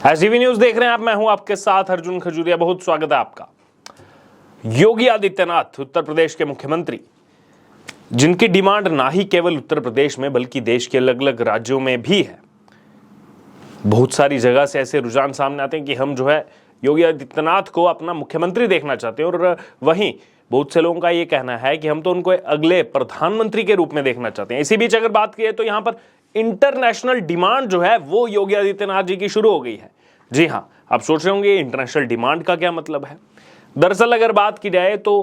SDV news देख रहे हैं आप। मैं हूं आपके साथ अर्जुन खजूरिया। बहुत स्वागत है आपका। योगी आदित्यनाथ उत्तर प्रदेश के मुख्यमंत्री, जिनकी डिमांड ना ही केवल उत्तर प्रदेश में बल्कि देश के अलग अलग राज्यों में भी है। बहुत सारी जगह से ऐसे रुझान सामने आते हैं कि हम जो है योगी आदित्यनाथ को अपना मुख्यमंत्री देखना चाहते हैं, और वहीं बहुत से लोगों का ये कहना है कि हम तो उनको अगले प्रधानमंत्री के रूप में देखना चाहते हैं। इसी बीच अगर बात की तो यहां पर इंटरनेशनल डिमांड जो है वो योगी आदित्यनाथ जी की शुरू हो गई है। जी हां, आप सोच रहे होंगे इंटरनेशनल डिमांड का क्या मतलब है। दरअसल अगर बात की जाए तो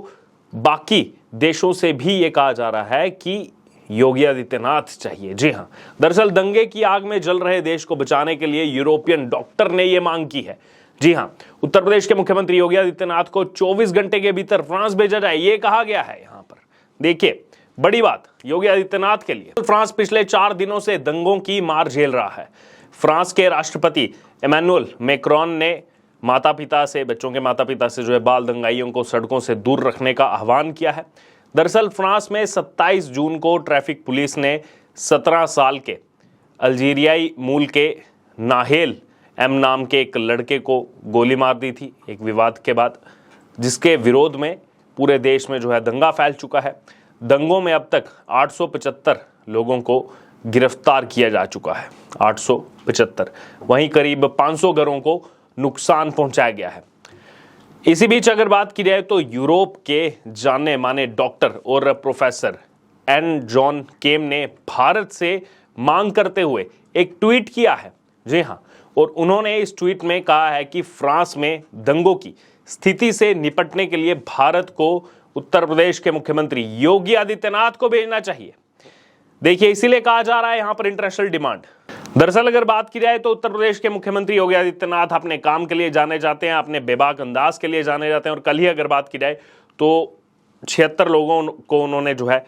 बाकी देशों से भी ये कहा जा रहा है कि योगी आदित्यनाथ चाहिए। जी हां, दरअसल दंगे की आग में जल रहे देश को बचाने के लिए यूरोपियन डॉक्टर ने यह मांग की है। जी हां, उत्तर प्रदेश के मुख्यमंत्री योगी आदित्यनाथ को 24 घंटे के भीतर फ्रांस भेजा जाए, यह कहा गया है। यहां पर देखिए, बड़ी बात योगी आदित्यनाथ के लिए। फ्रांस पिछले 4 दिनों से दंगों की मार झेल रहा है। फ्रांस के राष्ट्रपति इमैनुअल मैक्रोन ने बच्चों के माता पिता से जो है बाल दंगाइयों को सड़कों से दूर रखने का आह्वान किया है। दरअसल फ्रांस में 27 जून को ट्रैफिक पुलिस ने 17 साल के अल्जीरियाई मूल के नाहेल एम नाम के एक लड़के को गोली मार दी थी, एक विवाद के बाद, जिसके विरोध में पूरे देश में जो है दंगा फैल चुका है। दंगों में अब तक 875 लोगों को गिरफ्तार किया जा चुका है। 875। वहीं करीब 500 घरों को नुकसान पहुंचाया गया है। इसी बीच अगर बात की जाए तो यूरोप के जाने माने डॉक्टर और प्रोफेसर एन जॉन केम ने भारत से मांग करते हुए एक ट्वीट किया है। जी हां, और उन्होंने इस ट्वीट में कहा है कि फ्रांस में दंगों की स्थिति से निपटने के लिए भारत को उत्तर प्रदेश के मुख्यमंत्री योगी आदित्यनाथ को भेजना चाहिए। देखिए, इसीलिए कहा जा रहा है यहां पर इंटरनेशनल डिमांड। दरअसल अगर बात की जाए तो उत्तर प्रदेश के मुख्यमंत्री योगी आदित्यनाथ अपने काम के लिए जाने जाते हैं, अपने बेबाक अंदाज के लिए जाने जाते हैं। और कल ही अगर बात की जाए तो 76 लोगों को उन्होंने जो है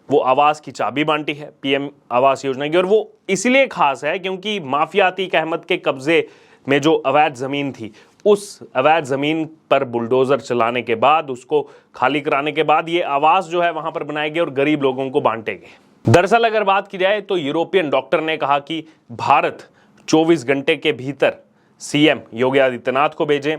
वो आवास की चाबी बांटी है, पीएम आवास योजना की। और वो इसीलिए खास है क्योंकि माफिया अतीक अहमद के कब्जे में जो अवैध जमीन थी, उस अवैध जमीन पर बुलडोजर चलाने के बाद, उसको खाली कराने के बाद ये आवास जो है वहां पर बनाए गए और गरीब लोगों को बांटे गए। दरअसल अगर बात की जाए तो यूरोपियन डॉक्टर ने कहा कि भारत 24 घंटे के भीतर सीएम योगी आदित्यनाथ को भेजें।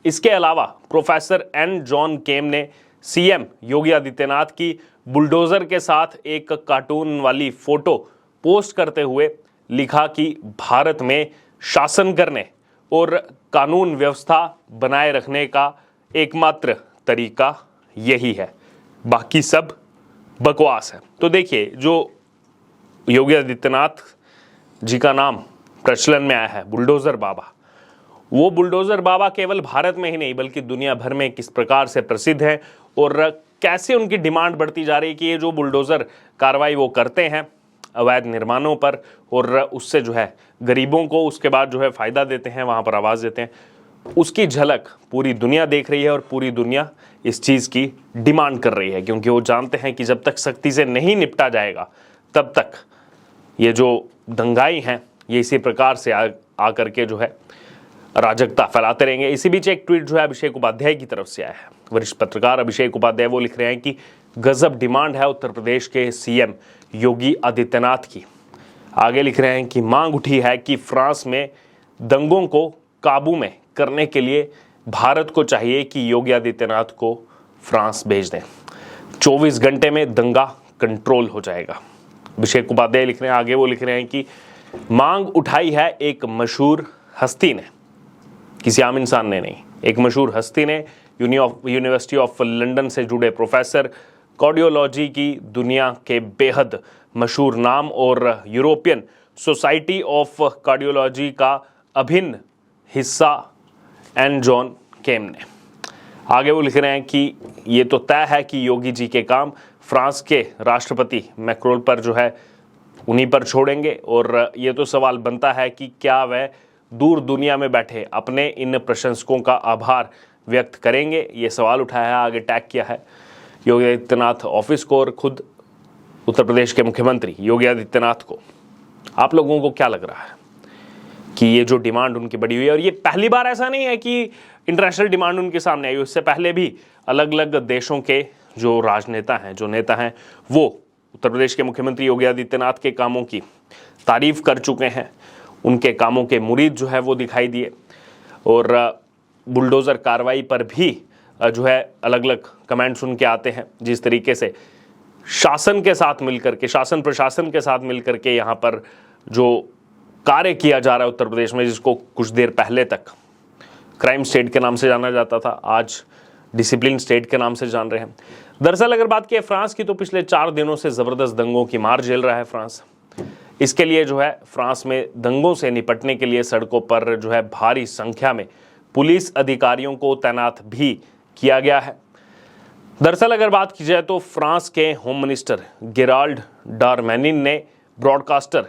इसके अलावा प्रोफेसर एन जॉन केम ने सीएम योगी आदित्यनाथ की बुलडोजर के साथ एक कार्टून वाली फोटो पोस्ट करते हुए लिखा कि भारत में शासन करने और कानून व्यवस्था बनाए रखने का एकमात्र तरीका यही है, बाकी सब बकवास है। तो देखिए, जो योगी आदित्यनाथ जी का नाम प्रचलन में आया है बुलडोजर बाबा, वो बुलडोजर बाबा केवल भारत में ही नहीं बल्कि दुनिया भर में किस प्रकार से प्रसिद्ध है और कैसे उनकी डिमांड बढ़ती जा रही है कि ये जो बुलडोजर कार्रवाई वो करते हैं अवैध निर्माणों पर, और उससे जो है गरीबों को उसके बाद जो है फायदा देते हैं, वहां पर आवाज देते हैं, उसकी झलक पूरी दुनिया देख रही है। और पूरी दुनिया इस चीज की डिमांड कर रही है क्योंकि वो जानते हैं कि जब तक सख्ती से नहीं निपटा जाएगा तब तक ये जो दंगाई हैं ये इसी प्रकार से आकर के जो है अराजकता फैलाते रहेंगे। इसी बीच एक ट्वीट जो है अभिषेक उपाध्याय की तरफ से आया है। वरिष्ठ पत्रकार अभिषेक उपाध्याय वो लिख रहे हैं कि गजब डिमांड है उत्तर प्रदेश के सीएम योगी आदित्यनाथ की। आगे लिख रहे हैं कि मांग उठी है कि फ्रांस में दंगों को काबू में करने के लिए भारत को चाहिए कि योगी आदित्यनाथ को फ्रांस भेज दें। 24 घंटे में दंगा कंट्रोल हो जाएगा। अभिषेक उपाध्याय लिख रहे हैं, आगे वो लिख रहे हैं कि मांग उठाई है एक मशहूर हस्ती ने, किसी आम इंसान ने नहीं, एक मशहूर हस्ती ने, यूनिवर्सिटी ऑफ लंदन से जुड़े प्रोफेसर, कार्डियोलॉजी की दुनिया के बेहद मशहूर नाम और यूरोपियन सोसाइटी ऑफ कार्डियोलॉजी का अभिन्न हिस्सा एन जॉन केम ने। आगे वो लिख रहे हैं कि ये तो तय है कि योगी जी के काम फ्रांस के राष्ट्रपति मैक्रोन पर जो है उन्हीं पर छोड़ेंगे, और ये तो सवाल बनता है कि क्या वह दूर दुनिया में बैठे अपने इन प्रशंसकों का आभार व्यक्त करेंगे। ये सवाल उठाया है, आगे टैग किया है योगी आदित्यनाथ ऑफिस को और खुद उत्तर प्रदेश के मुख्यमंत्री योगी आदित्यनाथ को। आप लोगों को क्या लग रहा है कि ये जो डिमांड उनकी बढ़ी हुई है, और ये पहली बार ऐसा नहीं है कि इंटरनेशनल डिमांड उनके सामने आई, इससे पहले भी अलग अलग देशों के जो राजनेता हैं, जो नेता हैं, वो उत्तर प्रदेश के मुख्यमंत्री योगी आदित्यनाथ के कामों की तारीफ कर चुके हैं। उनके कामों के मुरीद जो है वो दिखाई दिए। और बुलडोज़र कार्रवाई पर भी जो है अलग अलग कमेंट्स उनके आते हैं। जिस तरीके से शासन के साथ मिलकर के, शासन प्रशासन के साथ मिलकर के यहाँ पर जो कार्य किया जा रहा है उत्तर प्रदेश में, जिसको कुछ देर पहले तक क्राइम स्टेट के नाम से जाना जाता था, आज डिसिप्लिन स्टेट के नाम से जान रहे हैं। दरअसल अगर बात की फ्रांस की, तो पिछले 4 दिनों से ज़बरदस्त दंगों की मार झेल रहा है फ्रांस। इसके लिए जो है फ्रांस में दंगों से निपटने के लिए सड़कों पर जो है भारी संख्या में पुलिस अधिकारियों को तैनात भी किया गया है। दरअसल अगर बात की जाए तो फ्रांस के होम मिनिस्टर गेराल्ड डारमैनिन ने ब्रॉडकास्टर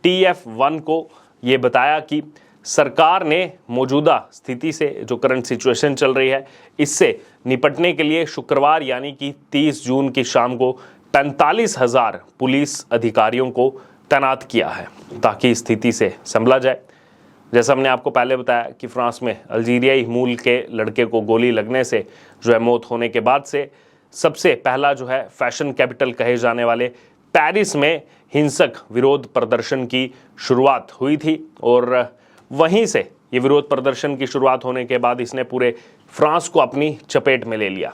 TF1 को ये बताया कि सरकार ने मौजूदा स्थिति से, जो करंट सिचुएशन चल रही है, इससे निपटने के लिए शुक्रवार यानी कि 30 जून की शाम को 45,000 पुलिस अधिकारियों को तैनात किया है ताकि स्थिति से संभला जाए। जैसा हमने आपको पहले बताया कि फ्रांस में अल्जीरियाई मूल के लड़के को गोली लगने से जो है मौत होने के बाद से सबसे पहला जो है फैशन कैपिटल कहे जाने वाले पेरिस में हिंसक विरोध प्रदर्शन की शुरुआत हुई थी। और वहीं से ये विरोध प्रदर्शन की शुरुआत होने के बाद इसने पूरे फ्रांस को अपनी चपेट में ले लिया।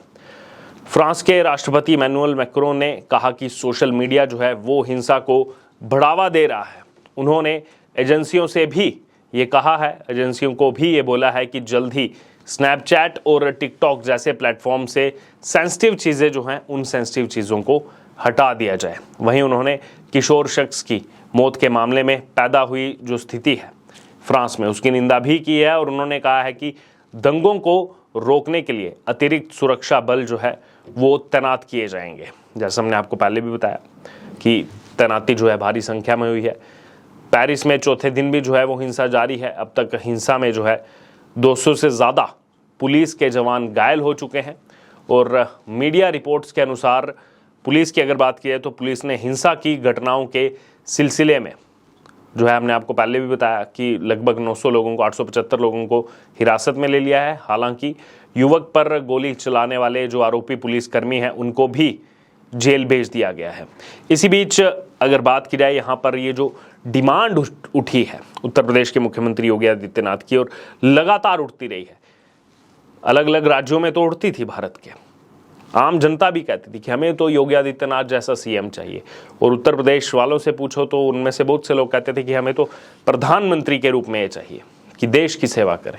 फ्रांस के राष्ट्रपति इमैनुअल मैक्रोन ने कहा कि सोशल मीडिया जो है वो हिंसा को बढ़ावा दे रहा है। उन्होंने एजेंसियों से भी ये कहा है, एजेंसियों को भी ये बोला है कि जल्द ही स्नैपचैट और टिकटॉक जैसे प्लेटफॉर्म से सेंसिटिव चीज़ें जो हैं उन सेंसिटिव चीज़ों को हटा दिया जाए। वहीं उन्होंने किशोर शख्स की मौत के मामले में पैदा हुई जो स्थिति है फ्रांस में, उसकी निंदा भी की है। और उन्होंने कहा है कि दंगों को रोकने के लिए अतिरिक्त सुरक्षा बल जो है वो तैनात किए जाएंगे। जैसा हमने आपको पहले भी बताया कि तैनाती जो है भारी संख्या में हुई है। पेरिस में चौथे दिन भी जो है वो हिंसा जारी है। अब तक हिंसा में जो है 200 से ज़्यादा पुलिस के जवान घायल हो चुके हैं। और मीडिया रिपोर्ट्स के अनुसार पुलिस की अगर बात की जाए तो पुलिस ने हिंसा की घटनाओं के सिलसिले में जो है, हमने आपको पहले भी बताया कि लगभग 900 लोगों को, 875 लोगों को हिरासत में ले लिया है। हालांकि युवक पर गोली चलाने वाले जो आरोपी पुलिसकर्मी हैं उनको भी जेल भेज दिया गया है। इसी बीच अगर बात की जाए, यहाँ पर ये जो डिमांड उठी है उत्तर प्रदेश के मुख्यमंत्री योगी आदित्यनाथ की, और लगातार उठती रही है, अलग अलग राज्यों में तो उठती थी, भारत के आम जनता भी कहती थी कि हमें तो योगी आदित्यनाथ जैसा सीएम चाहिए। और उत्तर प्रदेश वालों से पूछो तो उनमें से बहुत से लोग कहते थे कि हमें तो प्रधानमंत्री के रूप में ये चाहिए कि देश की सेवा करें।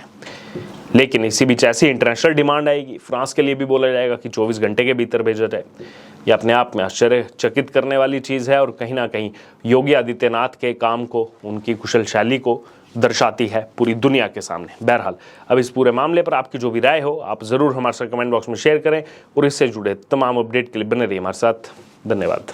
लेकिन इसी बीच ऐसी इंटरनेशनल डिमांड आएगी, फ्रांस के लिए भी बोला जाएगा कि 24 घंटे के भीतर भेजा जाए। ये अपने आप में आश्चर्यचकित करने वाली चीज़ है और कहीं ना कहीं योगी आदित्यनाथ के काम को, उनकी कुशल शैली को दर्शाती है पूरी दुनिया के सामने। बहरहाल अब इस पूरे मामले पर आपकी जो भी राय हो आप ज़रूर हमारे साथ कमेंट बॉक्स में शेयर करें और इससे जुड़े तमाम अपडेट के लिए बने रहिए हमारे साथ। धन्यवाद।